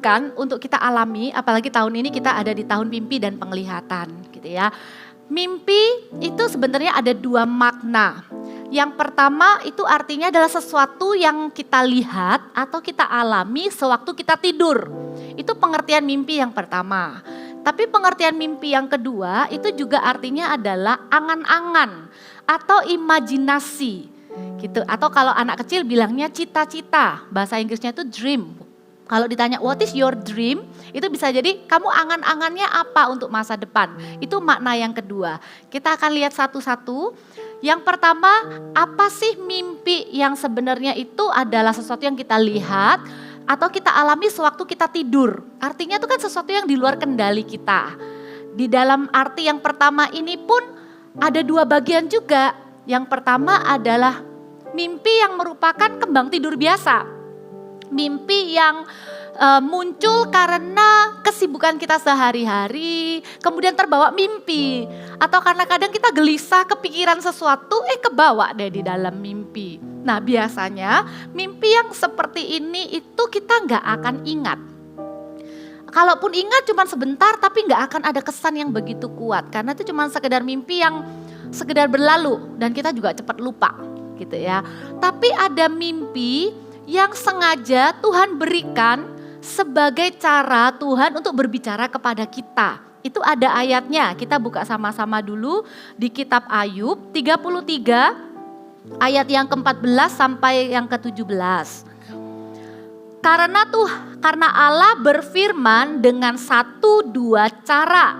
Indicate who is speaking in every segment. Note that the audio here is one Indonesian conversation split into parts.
Speaker 1: berikan untuk kita alami, apalagi tahun ini kita ada di tahun mimpi dan penglihatan gitu ya. Mimpi itu sebenarnya ada dua makna. Yang pertama itu artinya adalah sesuatu yang kita lihat atau kita alami sewaktu kita tidur. Itu pengertian mimpi yang pertama. Tapi pengertian mimpi yang kedua itu juga artinya adalah angan-angan atau imajinasi gitu. Atau kalau anak kecil bilangnya cita-cita, bahasa Inggrisnya itu dream. Kalau ditanya what is your dream, itu bisa jadi kamu angan-angannya apa untuk masa depan. Itu makna yang kedua. Kita akan lihat satu-satu. Yang pertama, apa sih mimpi yang sebenarnya itu adalah sesuatu yang kita lihat atau kita alami sewaktu kita tidur. Artinya itu kan sesuatu yang di luar kendali kita. Di dalam arti yang pertama ini pun ada dua bagian juga. Yang pertama adalah mimpi yang merupakan kembang tidur biasa. Mimpi yang muncul karena kesibukan kita sehari-hari, kemudian terbawa mimpi. Atau karena kadang kita gelisah kepikiran sesuatu, kebawa deh di dalam mimpi. Nah biasanya mimpi yang seperti ini itu kita nggak akan ingat. Kalaupun ingat cuma sebentar tapi nggak akan ada kesan yang begitu kuat. Karena itu cuma sekedar mimpi yang sekedar berlalu dan kita juga cepat lupa gitu ya. Tapi ada mimpi yang sengaja Tuhan berikan sebagai cara Tuhan untuk berbicara kepada kita. Itu ada ayatnya, kita buka sama-sama dulu di kitab Ayub 33 ayat yang ke-14 sampai yang ke-17. Karena Allah berfirman dengan satu dua cara,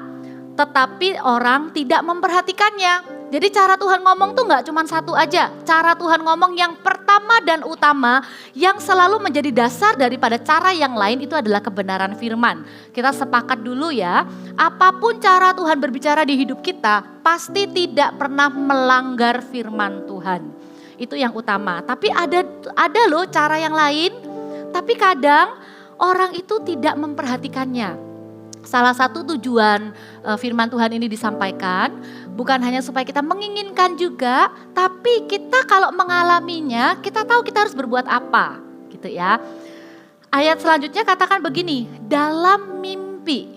Speaker 1: tetapi orang tidak memperhatikannya. Jadi cara Tuhan ngomong tuh gak cuma satu aja. Cara Tuhan ngomong yang pertama dan utama yang selalu menjadi dasar daripada cara yang lain itu adalah kebenaran firman. Kita sepakat dulu ya, apapun cara Tuhan berbicara di hidup kita pasti tidak pernah melanggar firman Tuhan. Itu yang utama. Tapi ada loh cara yang lain, tapi kadang orang itu tidak memperhatikannya. Salah satu tujuan firman Tuhan ini disampaikan bukan hanya supaya kita menginginkan juga, tapi kita kalau mengalaminya kita tahu kita harus berbuat apa gitu ya. Ayat selanjutnya katakan begini, dalam mimpi,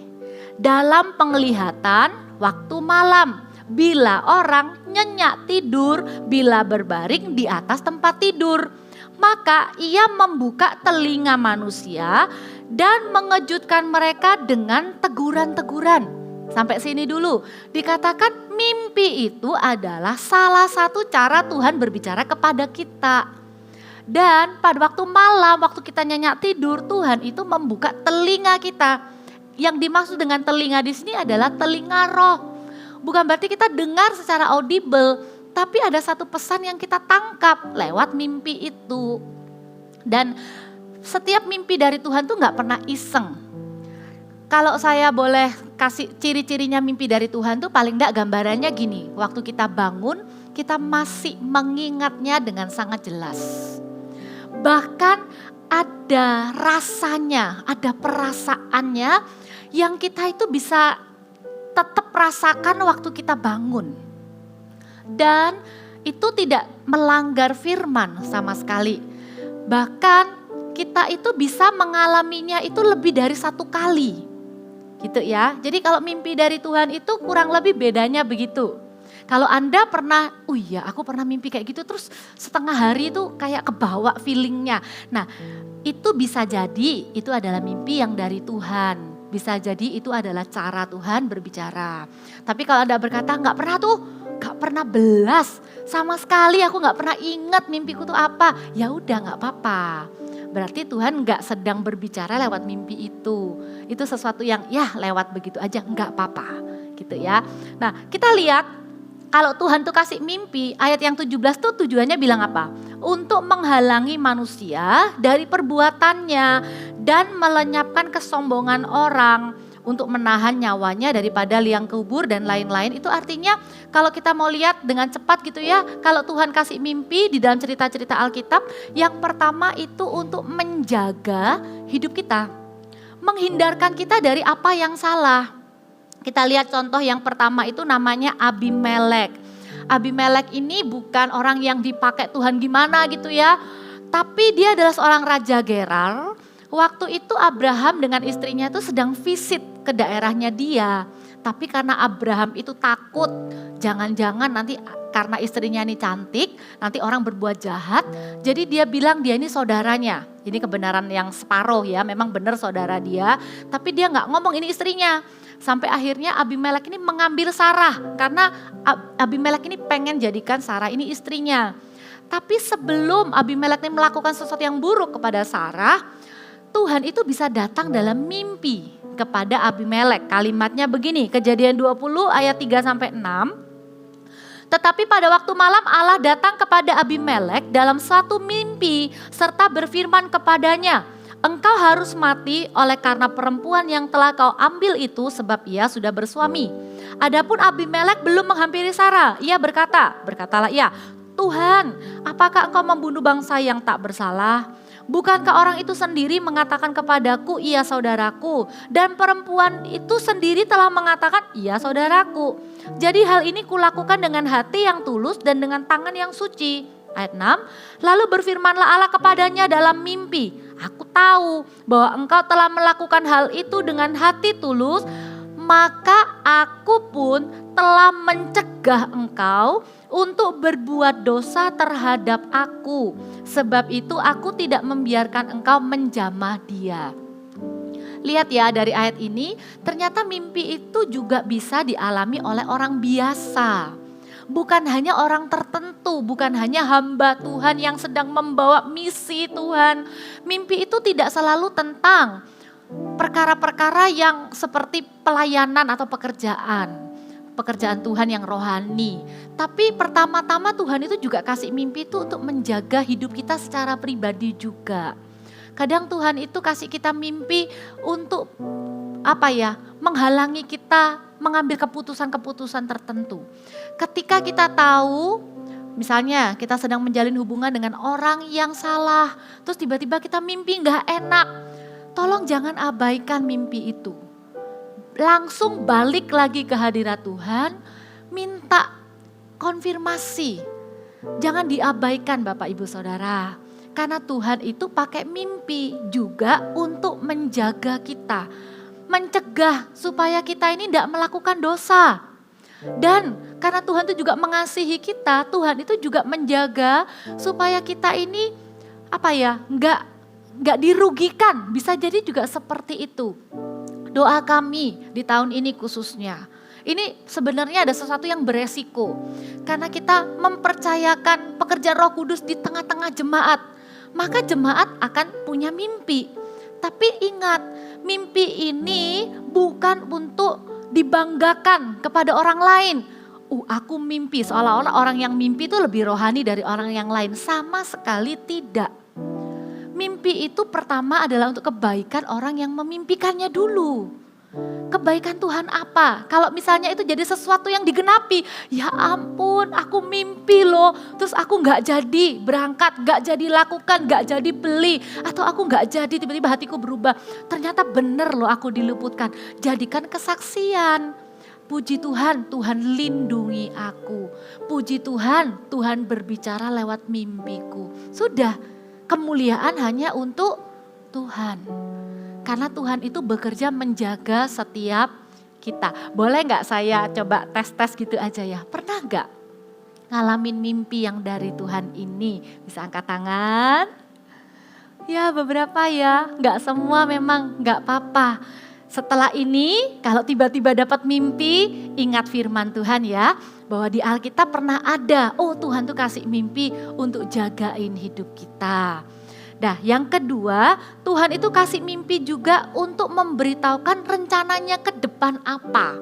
Speaker 1: dalam penglihatan waktu malam, bila orang nyenyak tidur, bila berbaring di atas tempat tidur, maka ia membuka telinga manusia dan mengejutkan mereka dengan teguran-teguran. Sampai sini dulu, dikatakan mimpi itu adalah salah satu cara Tuhan berbicara kepada kita. Dan pada waktu malam, waktu kita nyenyak tidur, Tuhan itu membuka telinga kita. Yang dimaksud dengan telinga di sini adalah telinga roh. Bukan berarti kita dengar secara audible, tapi ada satu pesan yang kita tangkap lewat mimpi itu. Dan setiap mimpi dari Tuhan tuh gak pernah iseng. Kalau saya boleh kasih ciri-cirinya mimpi dari Tuhan tuh paling enggak gambarannya gini. Waktu kita bangun, kita masih mengingatnya dengan sangat jelas. Bahkan ada rasanya, ada perasaannya yang kita itu bisa tetap rasakan waktu kita bangun. Dan itu tidak melanggar firman sama sekali. Bahkan kita itu bisa mengalaminya itu lebih dari satu kali. Gitu ya. Jadi kalau mimpi dari Tuhan itu kurang lebih bedanya begitu. Kalau Anda pernah, oh iya aku pernah mimpi kayak gitu terus setengah hari itu kayak kebawa feelingnya. Nah itu bisa jadi itu adalah mimpi yang dari Tuhan. Bisa jadi itu adalah cara Tuhan berbicara. Tapi kalau Anda berkata gak pernah tuh, gak pernah belas. Sama sekali aku gak pernah ingat mimpiku tuh apa. Ya udah gak apa-apa. Berarti Tuhan gak sedang berbicara lewat mimpi itu. Itu sesuatu yang ya lewat begitu aja gak apa-apa gitu ya. Nah kita lihat kalau Tuhan tuh kasih mimpi ayat yang 17 tuh tujuannya bilang apa? Untuk menghalangi manusia dari perbuatannya dan melenyapkan kesombongan orang. Untuk menahan nyawanya daripada liang kubur dan lain-lain. Itu artinya kalau kita mau lihat dengan cepat gitu ya. Kalau Tuhan kasih mimpi di dalam cerita-cerita Alkitab. Yang pertama itu untuk menjaga hidup kita. Menghindarkan kita dari apa yang salah. Kita lihat contoh yang pertama itu namanya Abimelek. Abimelek ini bukan orang yang dipakai Tuhan gimana gitu ya. Tapi dia adalah seorang raja Gerar. Waktu itu Abraham dengan istrinya itu sedang visit ke daerahnya dia. Tapi karena Abraham itu takut, jangan-jangan nanti karena istrinya ini cantik, nanti orang berbuat jahat. Jadi dia bilang dia ini saudaranya. Ini kebenaran yang separuh ya, memang benar saudara dia. Tapi dia gak ngomong ini istrinya. Sampai akhirnya Abimelek ini mengambil Sarah. Karena Abimelek ini pengen jadikan Sarah ini istrinya. Tapi sebelum Abimelek ini melakukan sesuatu yang buruk kepada Sarah, Tuhan itu bisa datang dalam mimpi kepada Abimelek. Kalimatnya begini, Kejadian 20 ayat 3-6. Tetapi pada waktu malam Allah datang kepada Abimelek dalam suatu mimpi serta berfirman kepadanya, engkau harus mati oleh karena perempuan yang telah kau ambil itu sebab ia sudah bersuami. Adapun Abimelek belum menghampiri Sarah. Ia berkatalah ia, Tuhan, apakah engkau membunuh bangsa yang tak bersalah? Bukankah orang itu sendiri mengatakan kepadaku, ia saudaraku, dan perempuan itu sendiri telah mengatakan, ia saudaraku. Jadi hal ini kulakukan dengan hati yang tulus dan dengan tangan yang suci. Ayat 6, lalu berfirmanlah Allah kepadanya dalam mimpi, aku tahu bahwa engkau telah melakukan hal itu dengan hati tulus, maka aku pun telah mencegah engkau untuk berbuat dosa terhadap aku. Sebab itu aku tidak membiarkan engkau menjamah dia. Lihat ya dari ayat ini, ternyata mimpi itu juga bisa dialami oleh orang biasa. Bukan hanya orang tertentu, bukan hanya hamba Tuhan yang sedang membawa misi Tuhan. Mimpi itu tidak selalu tentang perkara-perkara yang seperti pelayanan atau pekerjaan Tuhan yang rohani. Tapi pertama-tama Tuhan itu juga kasih mimpi itu untuk menjaga hidup kita secara pribadi juga. Kadang Tuhan itu kasih kita mimpi untuk menghalangi kita mengambil keputusan-keputusan tertentu. Ketika kita tahu, misalnya kita sedang menjalin hubungan dengan orang yang salah, terus tiba-tiba kita mimpi gak enak, tolong jangan abaikan mimpi itu. Langsung balik lagi ke hadirat Tuhan, minta konfirmasi. Jangan diabaikan Bapak Ibu Saudara. Karena Tuhan itu pakai mimpi juga untuk menjaga kita. Mencegah supaya kita ini tidak melakukan dosa. Dan karena Tuhan itu juga mengasihi kita, Tuhan itu juga menjaga supaya kita ini nggak dirugikan. Bisa jadi juga seperti itu. Doa kami di tahun ini khususnya. Ini sebenarnya ada sesuatu yang beresiko. Karena kita mempercayakan pekerjaan Roh Kudus di tengah-tengah jemaat. Maka jemaat akan punya mimpi. Tapi ingat, mimpi ini bukan untuk dibanggakan kepada orang lain. Aku mimpi, seolah-olah orang yang mimpi itu lebih rohani dari orang yang lain. Sama sekali tidak. Mimpi itu pertama adalah untuk kebaikan orang yang memimpikannya dulu. Kebaikan Tuhan apa? Kalau misalnya itu jadi sesuatu yang digenapi, ya ampun aku mimpi loh, terus aku gak jadi berangkat, gak jadi lakukan, gak jadi beli, atau aku gak jadi tiba-tiba hatiku berubah. Ternyata bener loh aku diluputkan, jadikan kesaksian. Puji Tuhan, Tuhan lindungi aku. Puji Tuhan, Tuhan berbicara lewat mimpiku. Sudah. Kemuliaan hanya untuk Tuhan. Karena Tuhan itu bekerja menjaga setiap kita. Boleh gak saya coba tes-tes gitu aja ya? Pernah gak ngalamin mimpi yang dari Tuhan ini? Bisa angkat tangan? Ya beberapa ya, gak semua memang gak apa-apa. Setelah ini kalau tiba-tiba dapat mimpi, ingat firman Tuhan ya. Bahwa di Alkitab pernah ada, Tuhan tuh kasih mimpi untuk jagain hidup kita. Nah yang kedua, Tuhan itu kasih mimpi juga untuk memberitahukan rencananya ke depan apa.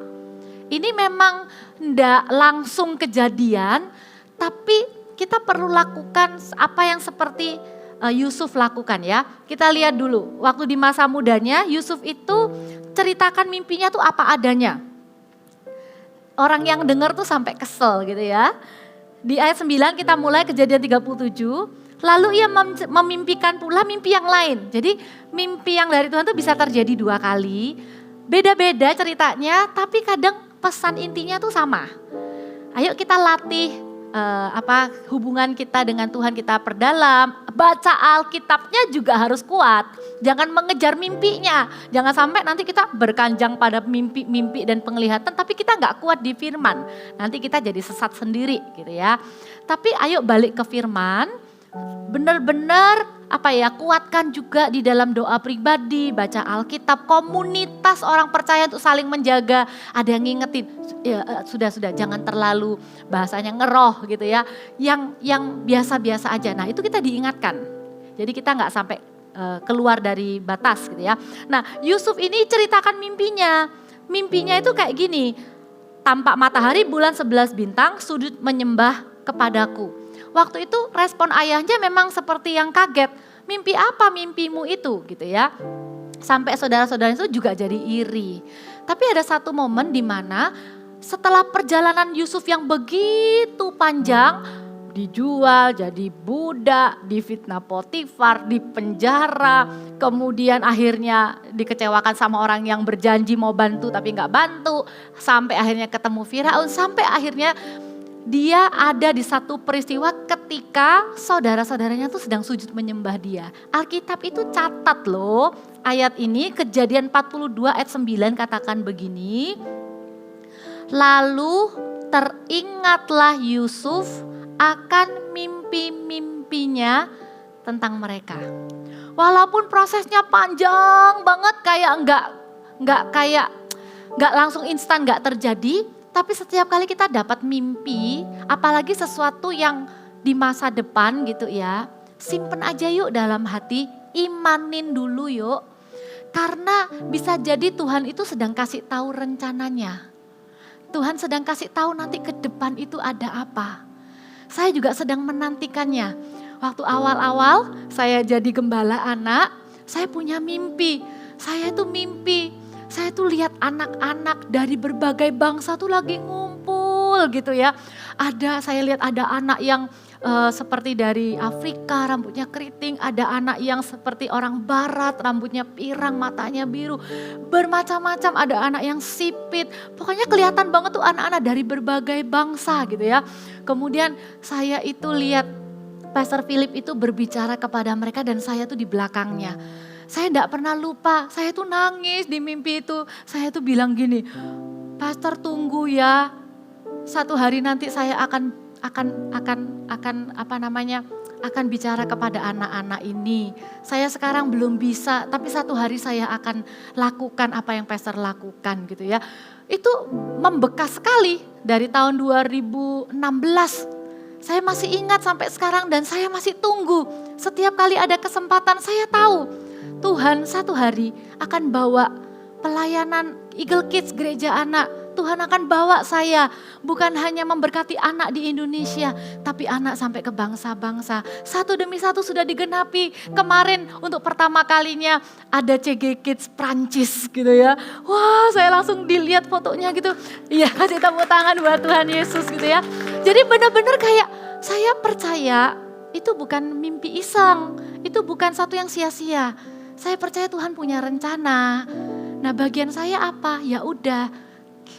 Speaker 1: Ini memang enggak langsung kejadian, tapi kita perlu lakukan apa yang seperti Yusuf lakukan ya. Kita lihat dulu, waktu di masa mudanya Yusuf itu ceritakan mimpinya tuh apa adanya. Orang yang dengar tuh sampai kesel gitu ya. Di ayat 9 kita mulai Kejadian 37. Lalu ia memimpikan pula mimpi yang lain. Jadi mimpi yang dari Tuhan tuh bisa terjadi 2 kali. Beda-beda ceritanya tapi kadang pesan intinya tuh sama. Ayo kita latih hubungan kita dengan Tuhan kita perdalam. Baca Alkitabnya juga harus kuat. Jangan mengejar mimpinya. Jangan sampai nanti kita berkanjang pada mimpi-mimpi dan penglihatan tapi kita nggak kuat di firman. Nanti kita jadi sesat sendiri gitu ya. Tapi ayo balik ke firman. Benar-benar kuatkan juga di dalam doa pribadi, baca Alkitab, komunitas orang percaya untuk saling menjaga. Ada yang ngingetin, ya sudah jangan terlalu bahasanya ngeroh gitu ya. Yang biasa-biasa aja. Nah itu kita diingatkan. Jadi kita nggak sampai keluar dari batas gitu ya. Nah Yusuf ini ceritakan mimpinya. Mimpinya itu kayak gini, tampak matahari, bulan, 11 bintang, sujud menyembah kepadaku. Waktu itu respon ayahnya memang seperti yang kaget. Mimpi apa mimpimu itu gitu ya. Sampai saudara-saudara itu juga jadi iri. Tapi ada satu momen di mana setelah perjalanan Yusuf yang begitu panjang, dijual jadi budak, difitnah Potifar, dipenjara, kemudian akhirnya dikecewakan sama orang yang berjanji mau bantu tapi nggak bantu, sampai akhirnya ketemu Firaun, sampai akhirnya dia ada di satu peristiwa ketika saudara-saudaranya tuh sedang sujud menyembah dia. Alkitab itu catat loh ayat ini, Kejadian 42 ayat 9 katakan begini. Lalu teringatlah Yusuf akan mimpi-mimpinya tentang mereka. Walaupun prosesnya panjang banget, kayak nggak langsung instan, nggak terjadi. Tapi setiap kali kita dapat mimpi, apalagi sesuatu yang di masa depan gitu ya, simpen aja yuk dalam hati, imanin dulu yuk. Karena bisa jadi Tuhan itu sedang kasih tahu rencananya. Tuhan sedang kasih tahu nanti ke depan itu ada apa. Saya juga sedang menantikannya. Waktu awal-awal saya jadi gembala anak, saya punya mimpi. Saya tuh lihat anak-anak dari berbagai bangsa tuh lagi ngumpul gitu ya. Saya lihat ada anak yang seperti dari Afrika, rambutnya keriting. Ada anak yang seperti orang barat, rambutnya pirang, matanya biru. Bermacam-macam, ada anak yang sipit. Pokoknya kelihatan banget tuh anak-anak dari berbagai bangsa gitu ya. Kemudian saya itu lihat Pastor Philip itu berbicara kepada mereka dan saya tuh di belakangnya. Saya enggak pernah lupa, saya tuh nangis di mimpi itu. Saya tuh bilang gini, Pastor tunggu ya, satu hari nanti saya akan bicara kepada anak-anak ini. Saya sekarang belum bisa, tapi satu hari saya akan lakukan apa yang Pastor lakukan gitu ya. Itu membekas sekali dari tahun 2016. Saya masih ingat sampai sekarang dan saya masih tunggu. Setiap kali ada kesempatan saya tahu Tuhan satu hari akan bawa pelayanan Eagle Kids gereja anak. Tuhan akan bawa saya bukan hanya memberkati anak di Indonesia, tapi anak sampai ke bangsa-bangsa. Satu demi satu sudah digenapi. Kemarin untuk pertama kalinya ada CG Kids Prancis gitu ya. Wah, saya langsung dilihat fotonya gitu. Iya, kasih tepuk tangan buat Tuhan Yesus gitu ya. Jadi benar-benar kayak saya percaya itu bukan mimpi iseng, itu bukan satu yang sia-sia. Saya percaya Tuhan punya rencana. Nah, bagian saya apa? Ya udah,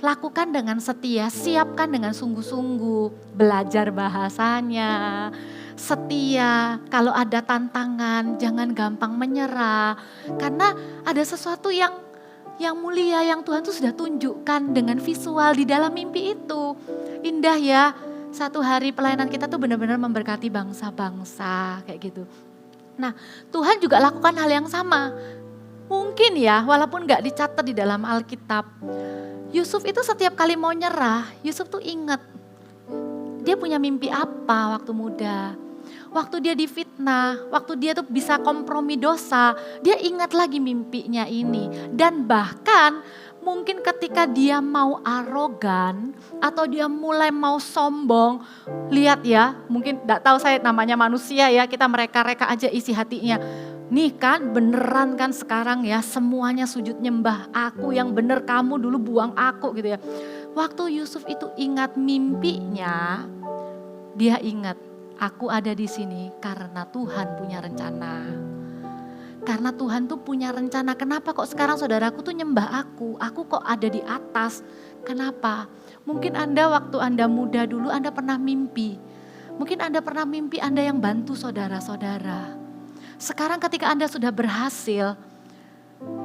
Speaker 1: lakukan dengan setia, siapkan dengan sungguh-sungguh, belajar bahasanya, setia. Kalau ada tantangan, jangan gampang menyerah. Karena ada sesuatu yang mulia yang Tuhan tuh sudah tunjukkan dengan visual di dalam mimpi itu. Indah ya, satu hari pelayanan kita tuh benar-benar memberkati bangsa-bangsa kayak gitu. Nah, Tuhan juga lakukan hal yang sama. Mungkin ya, walaupun gak dicatat di dalam Alkitab. Yusuf itu setiap kali mau nyerah, Yusuf tuh ingat. Dia punya mimpi apa waktu muda. Waktu dia difitnah, waktu dia tuh bisa kompromi dosa. Dia ingat lagi mimpinya ini. Dan bahkan mungkin ketika dia mau arogan atau dia mulai mau sombong, lihat ya, mungkin enggak tahu saya namanya manusia ya, kita mereka-reka aja isi hatinya. Nih kan beneran kan sekarang ya semuanya sujud nyembah aku, yang bener kamu dulu buang aku gitu ya. Waktu Yusuf itu ingat mimpinya, dia ingat aku ada di sini karena Tuhan punya rencana. Karena Tuhan tuh punya rencana. Kenapa kok sekarang saudaraku tuh nyembah aku kok ada di atas. Kenapa? Mungkin Anda waktu Anda muda dulu Anda pernah mimpi. Mungkin Anda pernah mimpi Anda yang bantu saudara-saudara. Sekarang ketika Anda sudah berhasil,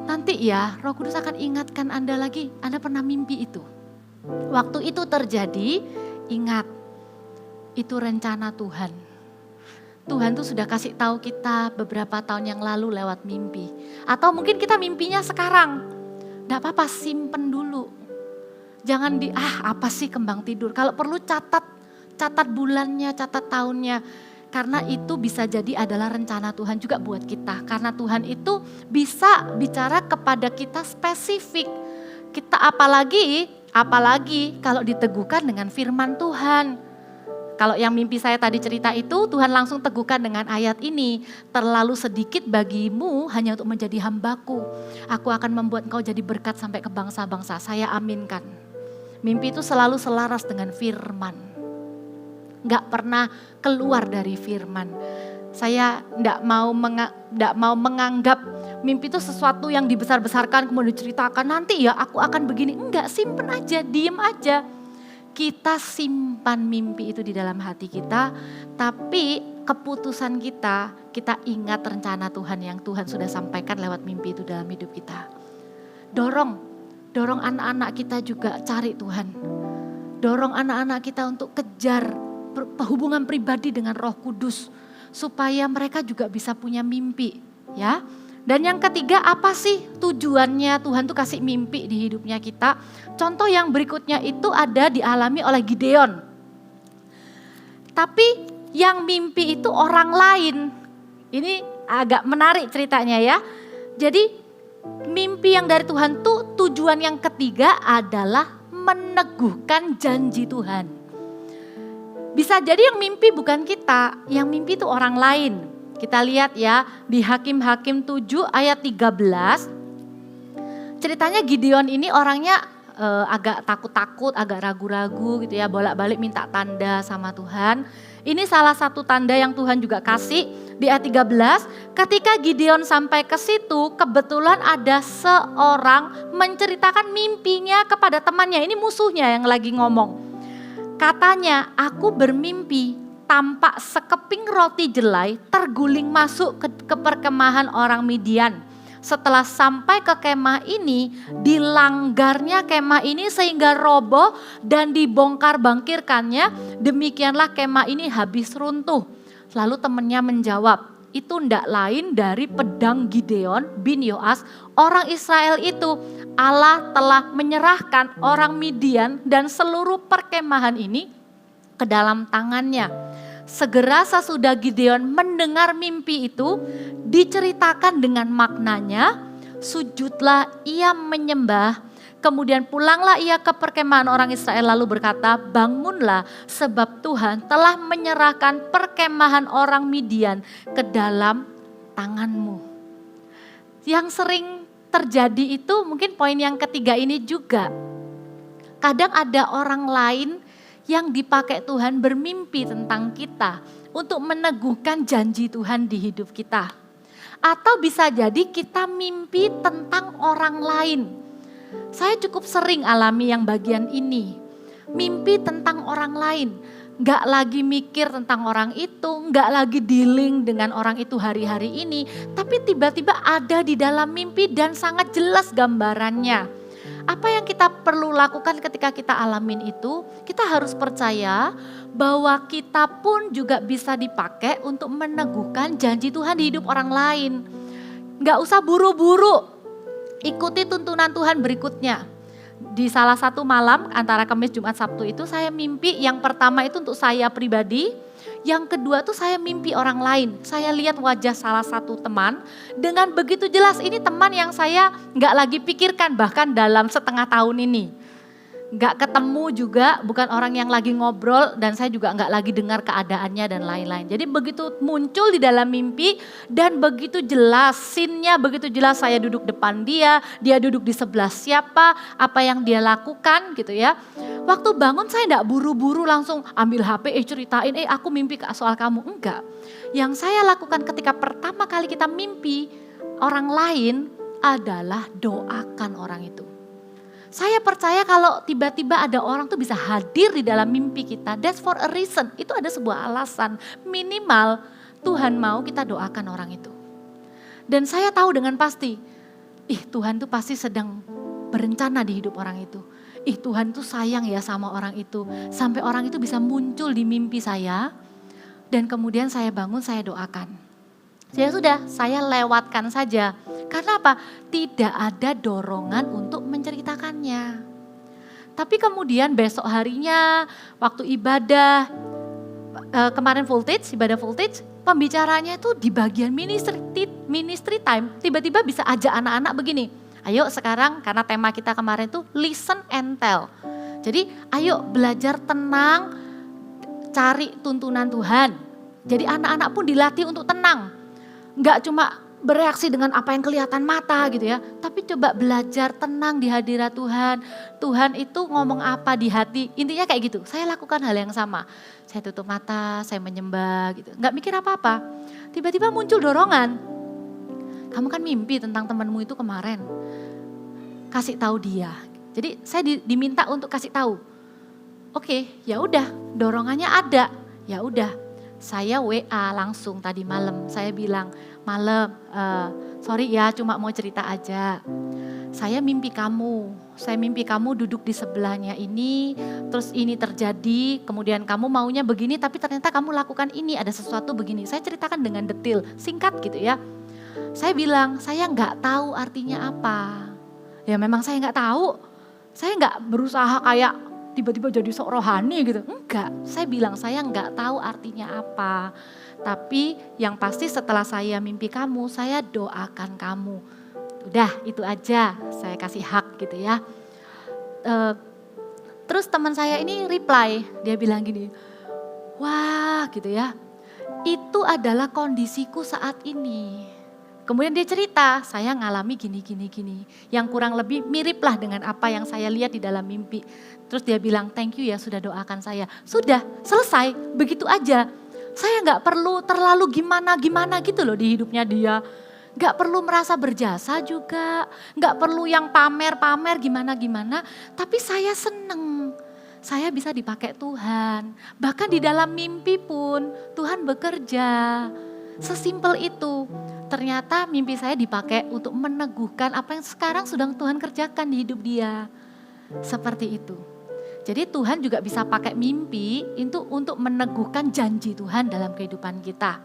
Speaker 1: nanti ya Roh Kudus akan ingatkan Anda lagi, Anda pernah mimpi itu. Waktu itu terjadi, ingat, itu rencana Tuhan. Tuhan tuh sudah kasih tahu kita beberapa tahun yang lalu lewat mimpi. Atau mungkin kita mimpinya sekarang. Gak apa-apa, simpen dulu. Jangan apa sih kembang tidur. Kalau perlu catat bulannya, catat tahunnya. Karena itu bisa jadi adalah rencana Tuhan juga buat kita. Karena Tuhan itu bisa bicara kepada kita spesifik. Kita apalagi kalau diteguhkan dengan firman Tuhan. Kalau yang mimpi saya tadi cerita itu, Tuhan langsung teguhkan dengan ayat ini. Terlalu sedikit bagimu hanya untuk menjadi hambaku. Aku akan membuat engkau jadi berkat sampai ke bangsa-bangsa. Saya aminkan. Mimpi itu selalu selaras dengan firman. Gak pernah keluar dari firman. Saya gak mau menganggap mimpi itu sesuatu yang dibesar-besarkan kemudian diceritakan. Nanti ya aku akan begini. Enggak, simpen aja, diem aja. Kita simpan mimpi itu di dalam hati kita, tapi keputusan kita ingat rencana Tuhan yang Tuhan sudah sampaikan lewat mimpi itu dalam hidup kita. Dorong anak-anak kita juga cari Tuhan. Dorong anak-anak kita untuk kejar hubungan pribadi dengan Roh Kudus, supaya mereka juga bisa punya mimpi, ya. Dan yang ketiga, apa sih tujuannya Tuhan tuh kasih mimpi di hidupnya kita? Contoh yang berikutnya itu ada dialami oleh Gideon. Tapi yang mimpi itu orang lain. Ini agak menarik ceritanya ya. Jadi mimpi yang dari Tuhan tuh tujuan yang ketiga adalah meneguhkan janji Tuhan. Bisa jadi yang mimpi bukan kita, yang mimpi itu orang lain. Kita lihat ya di Hakim-Hakim 7 ayat 13. Ceritanya Gideon ini orangnya agak takut-takut, agak ragu-ragu gitu ya. Bolak-balik minta tanda sama Tuhan. Ini salah satu tanda yang Tuhan juga kasih di ayat 13. Ketika Gideon sampai ke situ, kebetulan ada seorang menceritakan mimpinya kepada temannya. Ini musuhnya yang lagi ngomong. Katanya, aku bermimpi tampak sekeping roti jelai terguling masuk ke perkemahan orang Midian. Setelah sampai ke kemah ini, dilanggarnya kemah ini sehingga roboh dan dibongkar bangkirkannya. Demikianlah kemah ini habis runtuh. Lalu temannya menjawab, itu ndak lain dari pedang Gideon bin Yoas, orang Israel itu. Allah telah menyerahkan orang Midian dan seluruh perkemahan ini ke dalam tangannya. Segera sesudah Gideon mendengar mimpi itu, diceritakan dengan maknanya, sujudlah ia menyembah, kemudian pulanglah ia ke perkemahan orang Israel lalu berkata, bangunlah sebab Tuhan telah menyerahkan perkemahan orang Midian ke dalam tanganmu. Yang sering terjadi itu mungkin poin yang ketiga ini juga. Kadang ada orang lain yang dipakai Tuhan bermimpi tentang kita untuk meneguhkan janji Tuhan di hidup kita. Atau bisa jadi kita mimpi tentang orang lain. Saya cukup sering alami yang bagian ini. Mimpi tentang orang lain. Gak lagi mikir tentang orang itu, gak lagi dealing dengan orang itu hari-hari ini. Tapi tiba-tiba ada di dalam mimpi dan sangat jelas gambarannya. Apa yang kita perlu lakukan ketika kita alamin itu, kita harus percaya bahwa kita pun juga bisa dipakai untuk meneguhkan janji Tuhan di hidup orang lain. Gak usah buru-buru, ikuti tuntunan Tuhan berikutnya. Di salah satu malam antara Kamis, Jumat, Sabtu itu saya mimpi yang pertama itu untuk saya pribadi. Yang kedua tuh saya mimpi orang lain. Saya lihat wajah salah satu teman dengan begitu jelas ini teman yang saya gak lagi pikirkan bahkan dalam setengah tahun ini. Gak ketemu juga, bukan orang yang lagi ngobrol dan saya juga gak lagi dengar keadaannya dan lain-lain. Jadi begitu muncul di dalam mimpi dan begitu jelas, scene-nya begitu jelas, saya duduk depan dia duduk di sebelah siapa, apa yang dia lakukan gitu ya. Waktu bangun saya gak buru-buru langsung ambil HP, ceritain, aku mimpi soal kamu. Enggak, yang saya lakukan ketika pertama kali kita mimpi orang lain adalah doakan orang itu. Saya percaya kalau tiba-tiba ada orang tuh bisa hadir di dalam mimpi kita. That's for a reason. Itu ada sebuah alasan. Minimal Tuhan mau kita doakan orang itu. Dan saya tahu dengan pasti, Tuhan tuh pasti sedang berencana di hidup orang itu. Tuhan tuh sayang ya sama orang itu. Sampai orang itu bisa muncul di mimpi saya. Dan kemudian saya bangun, saya doakan. Ya sudah, saya lewatkan saja. Karena apa? Tidak ada dorongan untuk menceritakannya. Tapi kemudian besok harinya, waktu ibadah, kemarin ibadah voltage, pembicaranya itu di bagian ministry time, tiba-tiba bisa ajak anak-anak begini. Ayo sekarang, karena tema kita kemarin itu listen and tell. Jadi ayo belajar tenang, cari tuntunan Tuhan. Jadi anak-anak pun dilatih untuk tenang. Enggak cuma bereaksi dengan apa yang kelihatan mata gitu ya. Tapi coba belajar tenang di hadirat Tuhan. Tuhan itu ngomong apa di hati, intinya kayak gitu. Saya lakukan hal yang sama. Saya tutup mata, saya menyembah gitu. Enggak mikir apa-apa. Tiba-tiba muncul dorongan. Kamu kan mimpi tentang temanmu itu kemarin. Kasih tahu dia. Jadi saya diminta untuk kasih tahu. Oke, ya udah, dorongannya ada. Ya udah, saya WA langsung tadi malam. Saya bilang, "Malam, sorry ya, cuma mau cerita aja. Saya mimpi kamu duduk di sebelahnya ini, terus ini terjadi, kemudian kamu maunya begini, tapi ternyata kamu lakukan ini, ada sesuatu begini." Saya ceritakan dengan detail, singkat gitu ya. Saya bilang, saya nggak tahu artinya apa. Ya memang saya nggak tahu, saya nggak berusaha kayak tiba-tiba jadi sok rohani gitu. Enggak, saya bilang saya nggak tahu artinya apa. Tapi yang pasti setelah saya mimpi kamu, saya doakan kamu. Udah itu aja, saya kasih hak gitu ya. Terus teman saya ini reply, dia bilang gini, wah gitu ya, itu adalah kondisiku saat ini. Kemudian dia cerita, saya ngalami gini. Yang kurang lebih mirip lah dengan apa yang saya lihat di dalam mimpi. Terus dia bilang, thank you ya sudah doakan saya. Sudah, selesai, begitu aja. Saya gak perlu terlalu gimana gitu loh di hidupnya dia. Gak perlu merasa berjasa juga. Gak perlu yang pamer-pamer gimana. Tapi saya seneng. Saya bisa dipakai Tuhan. Bahkan di dalam mimpi pun Tuhan bekerja. Sesimpel itu. Ternyata mimpi saya dipakai untuk meneguhkan apa yang sekarang sedang Tuhan kerjakan di hidup dia. Seperti itu. Jadi Tuhan juga bisa pakai mimpi itu untuk meneguhkan janji Tuhan dalam kehidupan kita.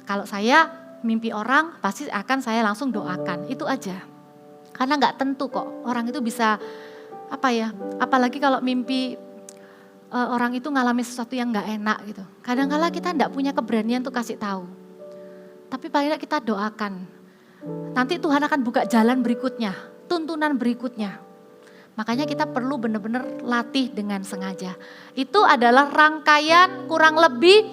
Speaker 1: Kalau saya mimpi orang pasti akan saya langsung doakan, itu aja. Karena gak tentu kok orang itu bisa apalagi kalau mimpi orang itu ngalami sesuatu yang gak enak gitu. Kadang-kala kita gak punya keberanian untuk kasih tahu. Tapi paling tidak kita doakan. Nanti Tuhan akan buka jalan berikutnya, tuntunan berikutnya. Makanya kita perlu benar-benar latih dengan sengaja. Itu adalah rangkaian kurang lebih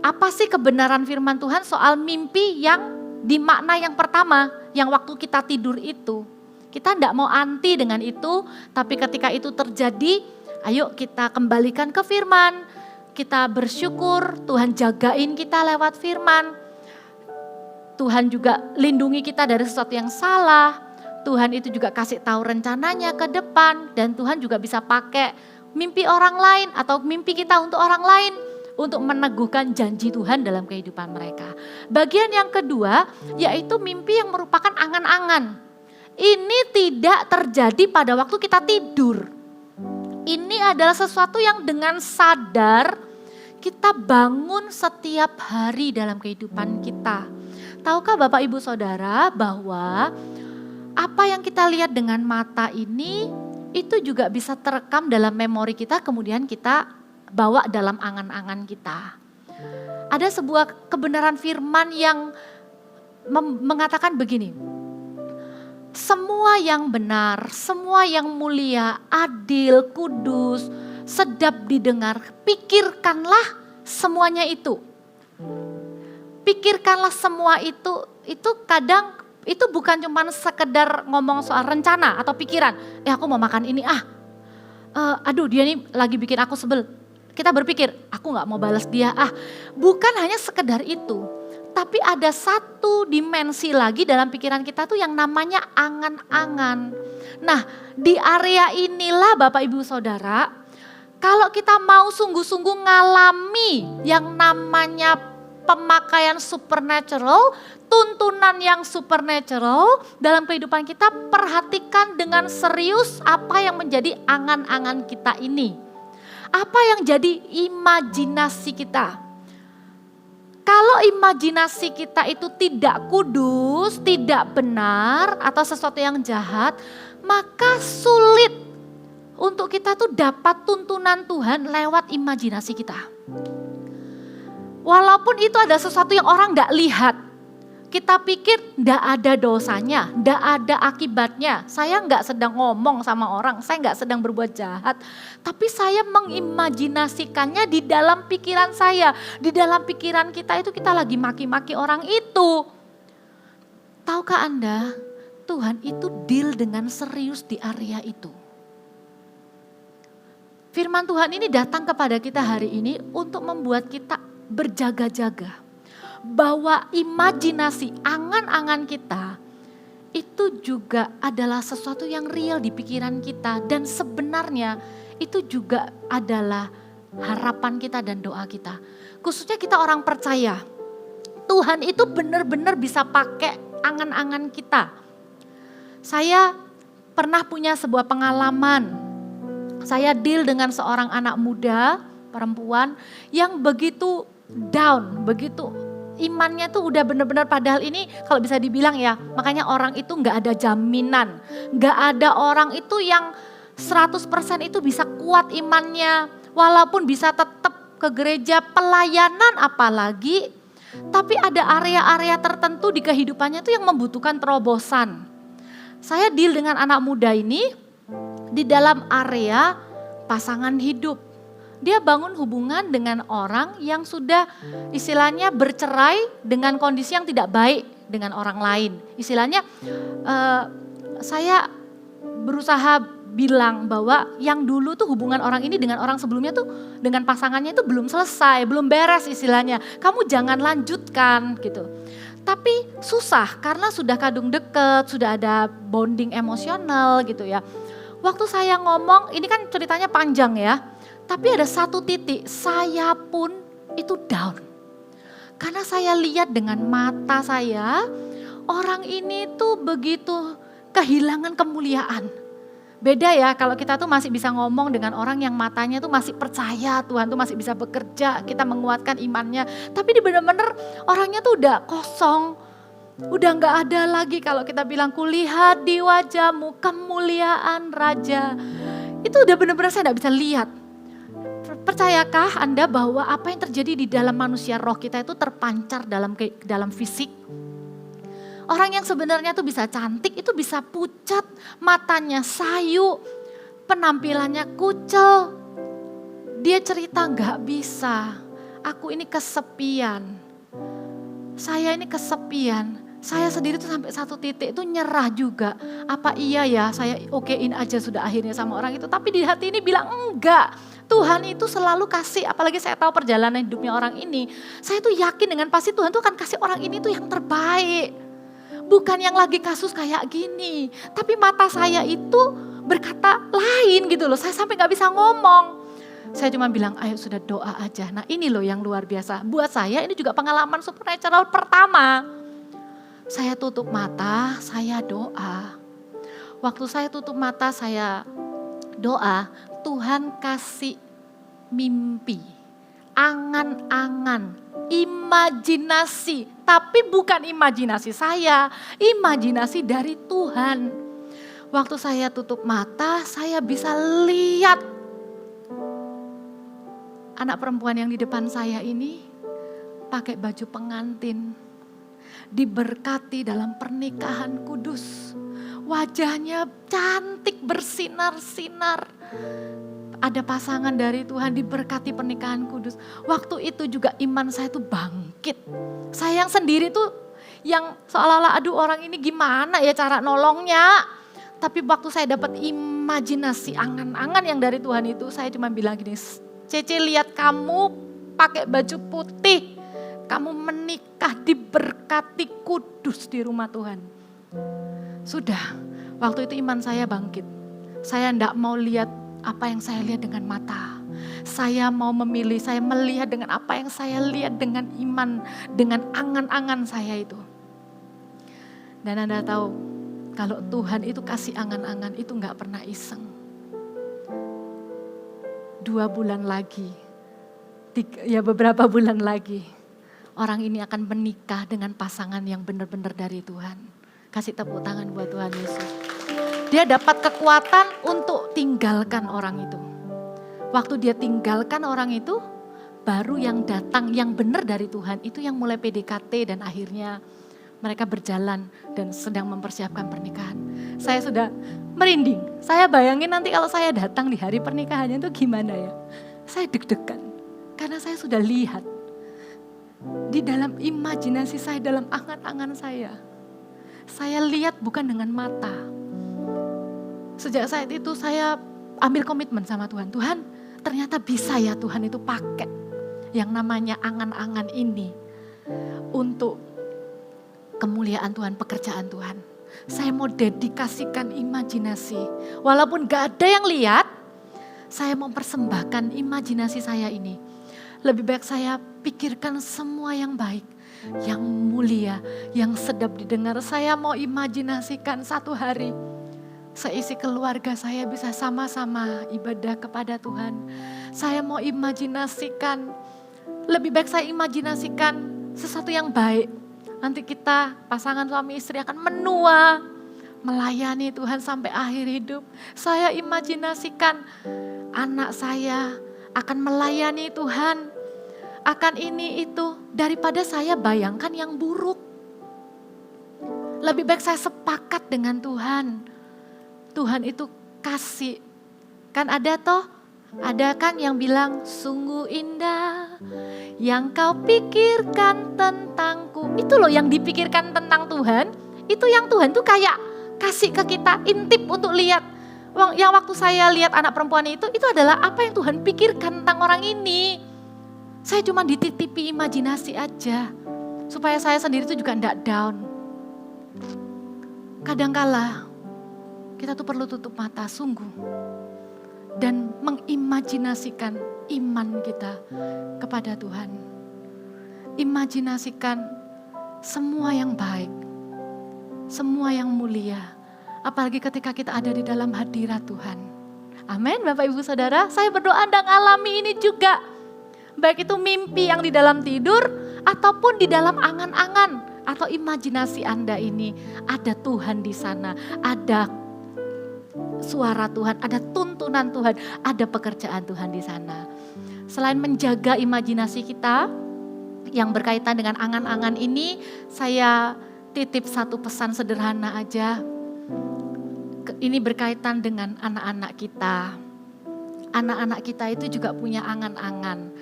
Speaker 1: apa sih kebenaran firman Tuhan soal mimpi yang di makna yang pertama, yang waktu kita tidur itu. Kita tidak mau anti dengan itu, tapi ketika itu terjadi, ayo kita kembalikan ke firman. Kita bersyukur Tuhan jagain kita lewat firman. Tuhan juga lindungi kita dari sesuatu yang salah. Tuhan itu juga kasih tahu rencananya ke depan. Dan Tuhan juga bisa pakai mimpi orang lain atau mimpi kita untuk orang lain. Untuk meneguhkan janji Tuhan dalam kehidupan mereka. Bagian yang kedua yaitu mimpi yang merupakan angan-angan. Ini tidak terjadi pada waktu kita tidur. Ini adalah sesuatu yang dengan sadar kita bangun setiap hari dalam kehidupan kita. Tahukah Bapak Ibu Saudara bahwa apa yang kita lihat dengan mata ini itu juga bisa terekam dalam memori kita, kemudian kita bawa dalam angan-angan kita. Ada sebuah kebenaran firman yang mengatakan begini, semua yang benar, semua yang mulia, adil, kudus, sedap didengar, pikirkanlah semuanya itu. Pikirkanlah semua itu kadang itu bukan cuma sekedar ngomong soal rencana atau pikiran. Aku mau makan ini aduh dia nih lagi bikin aku sebel. Kita berpikir, aku gak mau balas dia Bukan hanya sekedar itu. Tapi ada satu dimensi lagi dalam pikiran kita tuh yang namanya angan-angan. Nah di area inilah Bapak Ibu Saudara, kalau kita mau sungguh-sungguh ngalami yang namanya pemakaian supernatural, tuntunan yang supernatural dalam kehidupan kita, perhatikan dengan serius apa yang menjadi angan-angan kita ini. Apa yang jadi imajinasi kita. Kalau imajinasi kita itu tidak kudus, tidak benar, atau sesuatu yang jahat, maka sulit untuk kita tuh dapat tuntunan Tuhan lewat imajinasi kita. Walaupun itu ada sesuatu yang orang gak lihat, kita pikir gak ada dosanya, gak ada akibatnya. Saya gak sedang ngomong sama orang, saya gak sedang berbuat jahat. Tapi saya mengimajinasikannya di dalam pikiran saya. Di dalam pikiran kita itu kita lagi maki-maki orang itu. Tahukah Anda, Tuhan itu deal dengan serius di area itu. Firman Tuhan ini datang kepada kita hari ini untuk membuat kita berjaga-jaga. Bahwa imajinasi, angan-angan kita itu juga adalah sesuatu yang real di pikiran kita. Dan sebenarnya itu juga adalah harapan kita dan doa kita. Khususnya kita orang percaya. Tuhan itu benar-benar bisa pakai angan-angan kita. Saya pernah punya sebuah pengalaman. Saya deal dengan seorang anak muda, perempuan yang begitu down, begitu imannya tuh udah benar-benar, padahal ini kalau bisa dibilang ya, makanya orang itu gak ada jaminan. Gak ada orang itu yang 100% itu bisa kuat imannya, walaupun bisa tetap ke gereja, pelayanan apalagi. Tapi ada area-area tertentu di kehidupannya tuh yang membutuhkan terobosan. Saya deal dengan anak muda ini di dalam area pasangan hidup. Dia bangun hubungan dengan orang yang sudah istilahnya bercerai dengan kondisi yang tidak baik dengan orang lain. Istilahnya saya berusaha bilang bahwa yang dulu tuh hubungan orang ini dengan orang sebelumnya tuh dengan pasangannya itu belum selesai, belum beres istilahnya. Kamu jangan lanjutkan gitu. Tapi susah karena sudah kadung deket, sudah ada bonding emosional gitu ya. Waktu saya ngomong, ini kan ceritanya panjang ya. Tapi ada satu titik, saya pun itu down. Karena saya lihat dengan mata saya, orang ini tuh begitu kehilangan kemuliaan. Beda ya kalau kita tuh masih bisa ngomong dengan orang yang matanya tuh masih percaya Tuhan tuh masih bisa bekerja, kita menguatkan imannya. Tapi ini benar-benar orangnya tuh udah kosong, udah gak ada lagi kalau kita bilang kulihat di wajahmu kemuliaan Raja. Itu udah benar-benar saya gak bisa lihat. Percayakah Anda bahwa apa yang terjadi di dalam manusia roh kita itu terpancar dalam fisik? Orang yang sebenarnya tuh bisa cantik itu bisa pucat, matanya sayu, penampilannya kucel. Dia cerita gak bisa, aku ini kesepian. Saya ini kesepian. Saya sendiri tuh sampai satu titik itu nyerah juga. Apa iya ya saya okein aja sudah akhirnya sama orang itu. Tapi di hati ini bilang enggak. Tuhan itu selalu kasih, apalagi saya tahu perjalanan hidupnya orang ini. Saya tuh yakin dengan pasti Tuhan tuh akan kasih orang ini tuh yang terbaik. Bukan yang lagi kasus kayak gini. Tapi mata saya itu berkata lain gitu loh. Saya sampai gak bisa ngomong. Saya cuma bilang ayo sudah doa aja. Nah ini loh yang luar biasa. Buat saya ini juga pengalaman supernatural pertama. Saya tutup mata, saya doa. Waktu saya tutup mata, saya doa. Tuhan kasih mimpi, angan-angan, imajinasi. Tapi bukan imajinasi saya, imajinasi dari Tuhan. Waktu saya tutup mata, saya bisa lihat anak perempuan yang di depan saya ini pakai baju pengantin. Diberkati dalam pernikahan kudus. Wajahnya cantik bersinar-sinar. Ada pasangan dari Tuhan diberkati pernikahan kudus. Waktu itu juga iman saya tuh bangkit. Saya yang sendiri tuh yang seolah-olah aduh orang ini gimana ya cara nolongnya. Tapi waktu saya dapat imajinasi angan-angan yang dari Tuhan itu saya cuma bilang gini, Cece lihat kamu pakai baju putih. Kamu menikah diberkati kudus di rumah Tuhan. Sudah, waktu itu iman saya bangkit. Saya enggak mau lihat apa yang saya lihat dengan mata. Saya mau memilih, saya melihat dengan apa yang saya lihat dengan iman, dengan angan-angan saya itu. Dan Anda tahu, kalau Tuhan itu kasih angan-angan itu gak pernah iseng. 2 bulan lagi, beberapa bulan lagi, orang ini akan menikah dengan pasangan yang benar-benar dari Tuhan. Kasih tepuk tangan buat Tuhan Yesus. Dia dapat kekuatan untuk tinggalkan orang itu. Waktu dia tinggalkan orang itu, baru yang datang yang benar dari Tuhan itu yang mulai PDKT dan akhirnya mereka berjalan dan sedang mempersiapkan pernikahan. Saya sudah merinding. Saya bayangin nanti kalau saya datang di hari pernikahannya itu gimana ya. Saya deg-degan karena saya sudah lihat di dalam imajinasi saya, dalam angan-angan saya. Saya lihat bukan dengan mata. Sejak saat itu saya ambil komitmen sama Tuhan. Tuhan, ternyata bisa ya Tuhan itu pakai yang namanya angan-angan ini untuk kemuliaan Tuhan, pekerjaan Tuhan. Saya mau dedikasikan imajinasi. Walaupun gak ada yang lihat, saya mau persembahkan imajinasi saya ini. Lebih baik saya pikirkan semua yang baik, yang mulia, yang sedap didengar. Saya mau imajinasikan satu hari seisi keluarga saya bisa sama-sama ibadah kepada Tuhan. Saya mau imajinasikan, lebih baik saya imajinasikan sesuatu yang baik. Nanti kita pasangan suami istri akan menua, melayani Tuhan sampai akhir hidup. Saya imajinasikan anak saya akan melayani Tuhan, akan ini itu, daripada saya bayangkan yang buruk. Lebih baik saya sepakat dengan Tuhan. Tuhan itu kasih. Kan ada kan yang bilang sungguh indah yang kau pikirkan tentangku. Itu loh yang dipikirkan tentang Tuhan. Itu yang Tuhan tuh kayak kasih ke kita, intip untuk lihat. Yang waktu saya lihat anak perempuan itu adalah apa yang Tuhan pikirkan tentang orang ini. Saya cuma dititipi imajinasi aja. Supaya saya sendiri itu juga enggak down. Kadangkala kita tuh perlu tutup mata sungguh. Dan mengimajinasikan iman kita kepada Tuhan. Imajinasikan semua yang baik, semua yang mulia. Apalagi ketika kita ada di dalam hadirat Tuhan. Amin Bapak Ibu Saudara, saya berdoa dan alami ini juga. Baik itu mimpi yang di dalam tidur ataupun di dalam angan-angan atau imajinasi Anda ini. Ada Tuhan di sana, ada suara Tuhan, ada tuntunan Tuhan, ada pekerjaan Tuhan di sana. Selain menjaga imajinasi kita yang berkaitan dengan angan-angan ini, saya titip satu pesan sederhana aja. Ini berkaitan dengan anak-anak kita. Anak-anak kita itu juga punya angan-angan.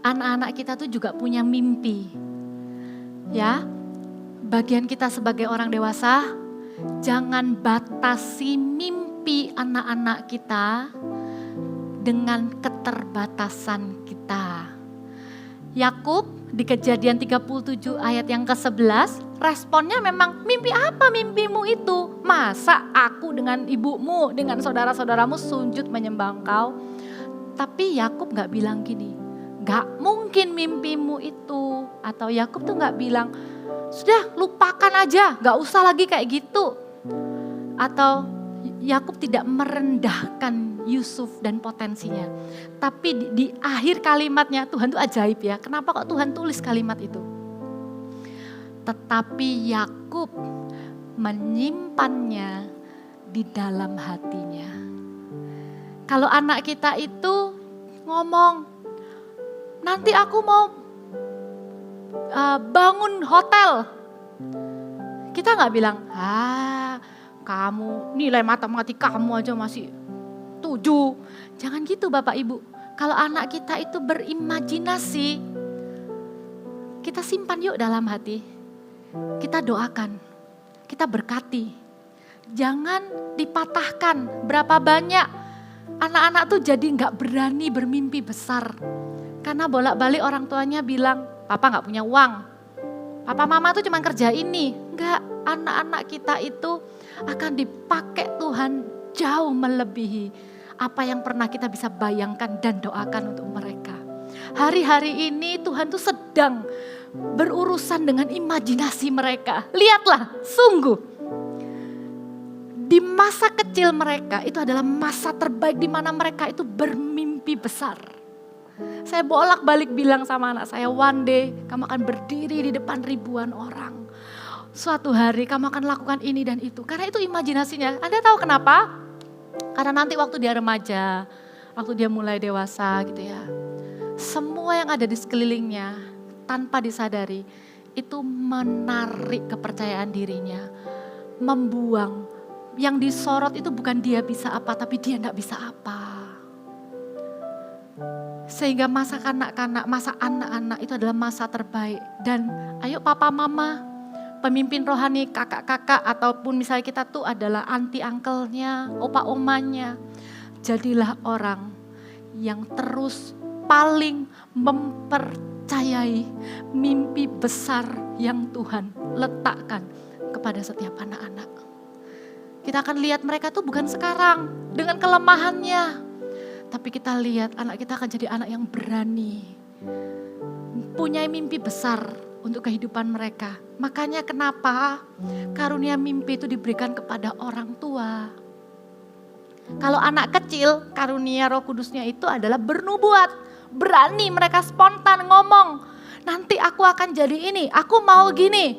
Speaker 1: Anak-anak kita tuh juga punya mimpi. Ya, bagian kita sebagai orang dewasa, jangan batasi mimpi anak-anak kita dengan keterbatasan kita. Yakub di Kejadian 37 ayat yang ke-11, responnya memang, mimpi apa mimpimu itu? Masa aku dengan ibumu, dengan saudara-saudaramu sujud menyembah engkau? Tapi Yakub gak bilang gini, gak mungkin mimpimu itu. Atau Yakub tuh gak bilang, sudah lupakan aja, gak usah lagi kayak gitu. Atau Yakub tidak merendahkan Yusuf dan potensinya. Tapi di akhir kalimatnya Tuhan tuh ajaib ya. Kenapa kok Tuhan tulis kalimat itu? Tetapi Yakub menyimpannya di dalam hatinya. Kalau anak kita itu ngomong, nanti aku mau bangun hotel. Kita gak bilang, kamu nilai matematika kamu aja masih 7. Jangan gitu Bapak Ibu. Kalau anak kita itu berimajinasi, kita simpan yuk dalam hati. Kita doakan, kita berkati. Jangan dipatahkan. Berapa banyak anak-anak tuh jadi gak berani bermimpi besar. Karena bolak-balik orang tuanya bilang, papa gak punya uang. Papa mama tuh cuma kerja ini. Enggak, anak-anak kita itu akan dipakai Tuhan jauh melebihi apa yang pernah kita bisa bayangkan dan doakan untuk mereka. Hari-hari ini Tuhan tuh sedang berurusan dengan imajinasi mereka. Lihatlah, sungguh di masa kecil mereka itu adalah masa terbaik di mana mereka itu bermimpi besar. Saya bolak-balik bilang sama anak saya, one day kamu akan berdiri di depan ribuan orang. Suatu hari kamu akan lakukan ini dan itu. Karena itu imajinasinya. Anda tahu kenapa? Karena nanti waktu dia remaja, waktu dia mulai dewasa gitu ya. Semua yang ada di sekelilingnya tanpa disadari itu menarik kepercayaan dirinya. Membuang. Yang disorot itu bukan dia bisa apa, tapi dia enggak bisa apa. Sehingga masa kanak-kanak, masa anak-anak itu adalah masa terbaik. Dan ayo papa mama, pemimpin rohani, kakak-kakak, ataupun misalnya kita tuh adalah anti uncle-nya, opa-omanya. Jadilah orang yang terus paling mempercayai mimpi besar yang Tuhan letakkan kepada setiap anak-anak. Kita akan lihat mereka tuh bukan sekarang dengan kelemahannya. Tapi kita lihat anak kita akan jadi anak yang berani. Punya mimpi besar untuk kehidupan mereka. Makanya kenapa karunia mimpi itu diberikan kepada orang tua. Kalau anak kecil, karunia Roh Kudusnya itu adalah bernubuat. Berani, mereka spontan ngomong. Nanti aku akan jadi ini, aku mau gini.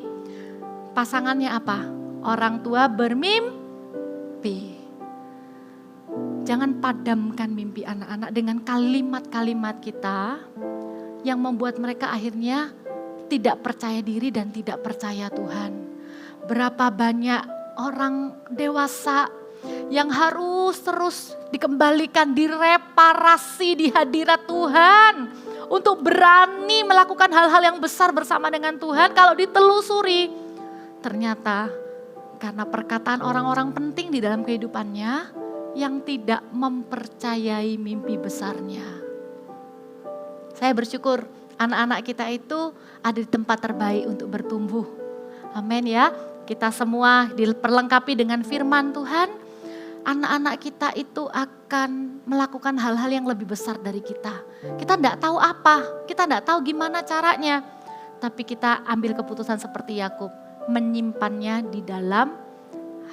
Speaker 1: Pasangannya apa? Orang tua bermimpi. Jangan padamkan mimpi anak-anak dengan kalimat-kalimat kita yang membuat mereka akhirnya tidak percaya diri dan tidak percaya Tuhan. Berapa banyak orang dewasa yang harus terus dikembalikan, direparasi di hadirat Tuhan. Untuk berani melakukan hal-hal yang besar bersama dengan Tuhan. Kalau ditelusuri, ternyata karena perkataan orang-orang penting di dalam kehidupannya yang tidak mempercayai mimpi besarnya. Saya bersyukur anak-anak kita itu ada di tempat terbaik untuk bertumbuh. Amin ya. Kita semua diperlengkapi dengan firman Tuhan. Anak-anak kita itu akan melakukan hal-hal yang lebih besar dari kita. Kita tidak tahu apa, kita tidak tahu gimana caranya. Tapi kita ambil keputusan seperti Yakub, menyimpannya di dalam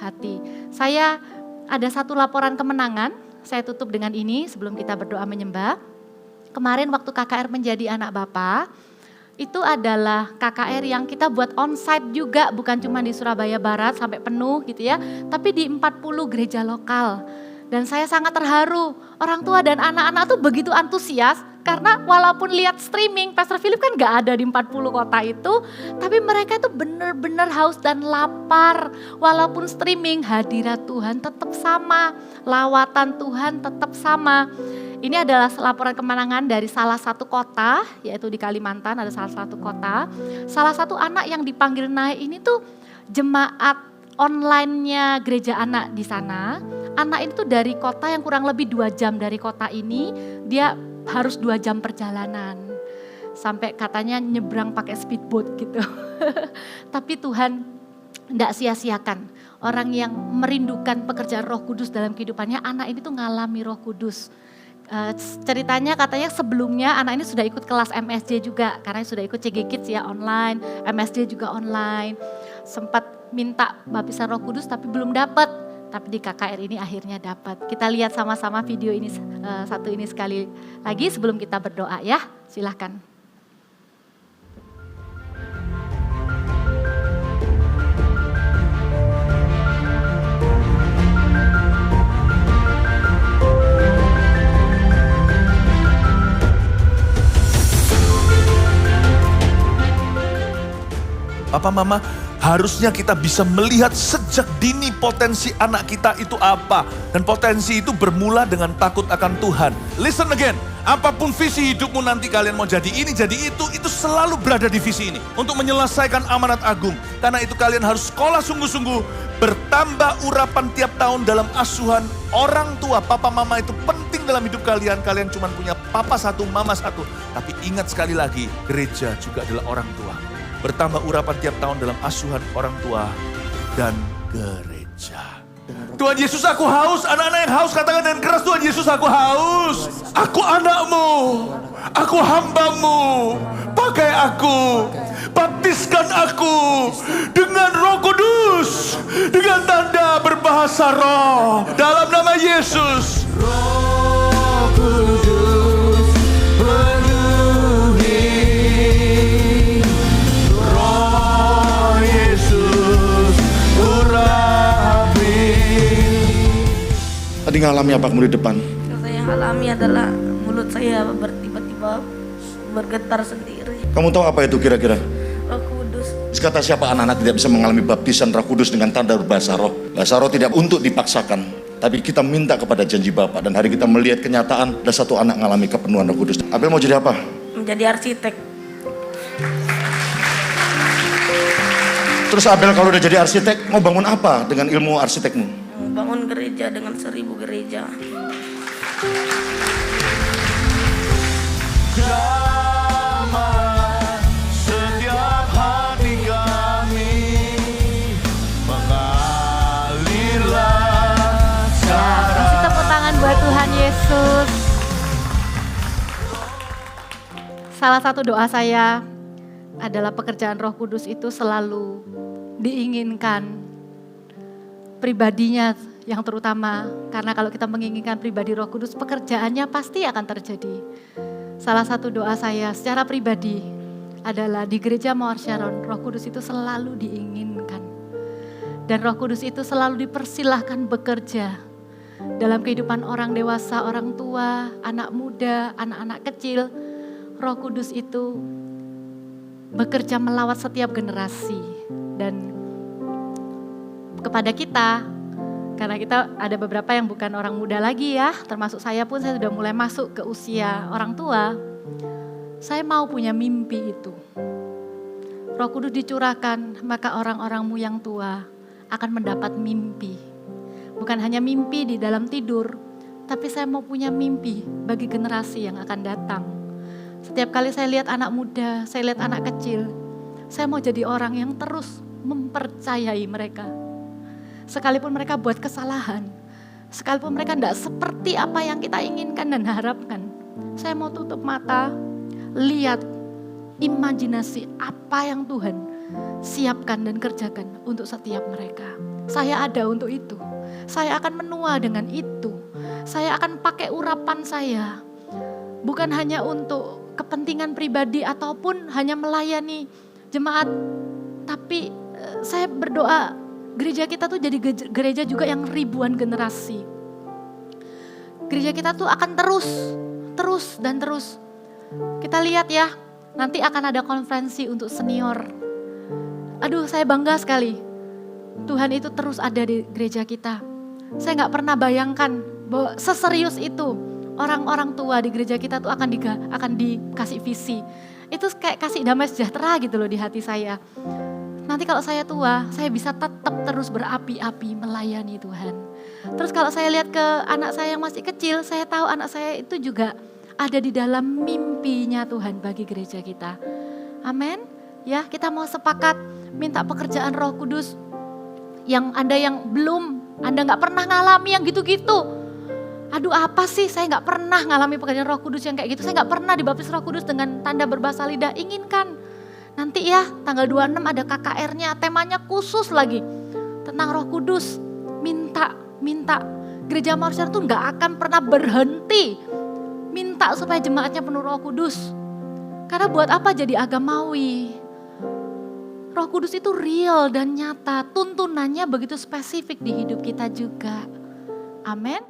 Speaker 1: hati. Saya ada satu laporan kemenangan, saya tutup dengan ini sebelum kita berdoa menyembah. Kemarin waktu KKR menjadi anak Bapa, itu adalah KKR yang kita buat onsite juga, bukan cuma di Surabaya Barat sampai penuh gitu ya, tapi di 40 gereja lokal. Dan saya sangat terharu, orang tua dan anak-anak tuh begitu antusias, karena walaupun lihat streaming, Pastor Philip kan gak ada di 40 kota itu, tapi mereka tuh benar-benar haus dan lapar. Walaupun streaming, hadirat Tuhan tetap sama, lawatan Tuhan tetap sama. Ini adalah laporan kemenangan dari salah satu kota, yaitu di Kalimantan ada salah satu kota. Salah satu anak yang dipanggil naik ini tuh jemaat online-nya gereja anak di sana. Anak itu dari kota yang kurang lebih 2 jam dari kota ini, dia harus 2 jam perjalanan. Sampai katanya nyebrang pakai speedboat gitu. Tapi Tuhan tidak sia-siakan. Orang yang merindukan pekerjaan Roh Kudus dalam kehidupannya, anak ini tuh ngalami Roh Kudus. Ceritanya katanya sebelumnya anak ini sudah ikut kelas MSJ juga. Karena sudah ikut CG Kids ya online, MSJ juga online. Sempat minta baptisan Roh Kudus tapi belum dapat. Tapi di KKR ini akhirnya dapat. Kita lihat sama-sama video ini satu ini sekali lagi sebelum kita berdoa ya. Silahkan.
Speaker 2: Papa Mama, harusnya kita bisa melihat sejak dini potensi anak kita itu apa. Dan potensi itu bermula dengan takut akan Tuhan. Listen again, apapun visi hidupmu nanti kalian mau jadi ini, jadi itu selalu berada di visi ini. Untuk menyelesaikan amanat agung. Karena itu kalian harus sekolah sungguh-sungguh, bertambah urapan tiap tahun dalam asuhan orang tua. Papa Mama itu penting dalam hidup kalian. Kalian cuma punya papa satu, mama satu. Tapi ingat sekali lagi, gereja juga adalah orang tua. Bertambah urapan tiap tahun dalam asuhan orang tua dan gereja. Tuhan Yesus, aku haus. Anak-anak yang haus katakan dengan keras, Tuhan Yesus, aku haus. Aku anakmu, aku hambamu. Pakai aku, baptiskan aku dengan Roh Kudus, dengan tanda berbahasa roh, dalam nama Yesus. Roh Kudus penuhi, Roh Yesus urapi.
Speaker 3: Tadi ngalami apa kamu di depan?
Speaker 4: Yang saya alami adalah mulut saya tiba-tiba bergetar sendiri.
Speaker 3: Kamu tahu apa itu kira-kira?
Speaker 4: Roh Kudus.
Speaker 3: Kata siapa anak-anak tidak bisa mengalami baptisan Roh Kudus dengan tanda berbahasa roh? Bahasa roh tidak untuk dipaksakan, tapi kita minta kepada janji Bapa. Dan hari kita melihat kenyataan ada satu anak mengalami kepenuhan Roh Kudus. Abel mau jadi apa?
Speaker 4: Menjadi arsitek.
Speaker 3: Terus Abel kalau udah jadi arsitek mau bangun apa dengan ilmu arsitekmu?
Speaker 4: Bangun gereja dengan 1000 gereja.
Speaker 2: Damai setiap hati kami, mengalirlah
Speaker 1: Kasih tepuk tangan buat Tuhan Yesus. Salah satu doa saya adalah pekerjaan Roh Kudus itu selalu diinginkan pribadinya yang terutama. Karena kalau kita menginginkan pribadi Roh Kudus, pekerjaannya pasti akan terjadi. Salah satu doa saya secara pribadi adalah di gereja Mawar Sharon, Roh Kudus itu selalu diinginkan. Dan Roh Kudus itu selalu dipersilahkan bekerja dalam kehidupan orang dewasa, orang tua, anak muda, anak-anak kecil. Roh Kudus itu bekerja melawat setiap generasi. Dan kepada kita, karena kita ada beberapa yang bukan orang muda lagi ya, termasuk saya pun, saya sudah mulai masuk ke usia orang tua. Saya mau punya mimpi itu. Roh Kudus dicurahkan, maka orang-orangmu yang tua akan mendapat mimpi. Bukan hanya mimpi di dalam tidur, tapi saya mau punya mimpi bagi generasi yang akan datang. Setiap kali saya lihat anak muda, saya lihat anak kecil, saya mau jadi orang yang terus mempercayai mereka. Sekalipun mereka buat kesalahan, sekalipun mereka tidak seperti apa yang kita inginkan dan harapkan, saya mau tutup mata, lihat imajinasi apa yang Tuhan siapkan dan kerjakan untuk setiap mereka. Saya ada untuk itu. Saya akan menua dengan itu. Saya akan pakai urapan saya. Bukan hanya untuk kepentingan pribadi ataupun hanya melayani jemaat. Tapi saya berdoa gereja kita tuh jadi gereja juga yang ribuan generasi. Gereja kita tuh akan terus dan terus. Kita lihat ya, nanti akan ada konferensi untuk senior. Aduh, saya bangga sekali. Tuhan itu terus ada di gereja kita. Saya gak pernah bayangkan bahwa seserius itu orang-orang tua di gereja kita tuh akan dikasih visi. Itu kayak kasih damai sejahtera gitu loh di hati saya. Nanti kalau saya tua, saya bisa tetap terus berapi-api melayani Tuhan. Terus kalau saya lihat ke anak saya yang masih kecil, saya tahu anak saya itu juga ada di dalam mimpinya Tuhan bagi gereja kita. Amin. Ya, kita mau sepakat minta pekerjaan Roh Kudus. Yang Anda yang belum, Anda gak pernah ngalami yang gitu-gitu. Aduh, apa sih, saya gak pernah ngalami pekerjaan Roh Kudus yang kayak gitu. Saya gak pernah dibaptis Roh Kudus dengan tanda berbahasa lidah. Inginkan. Nanti ya tanggal 26 ada KKR-nya, temanya khusus lagi tentang Roh Kudus. Minta. Gereja Mawar Sharon tuh gak akan pernah berhenti minta supaya jemaatnya penuh Roh Kudus. Karena buat apa jadi agamawi? Roh Kudus itu real dan nyata, tuntunannya begitu spesifik di hidup kita juga. Amin.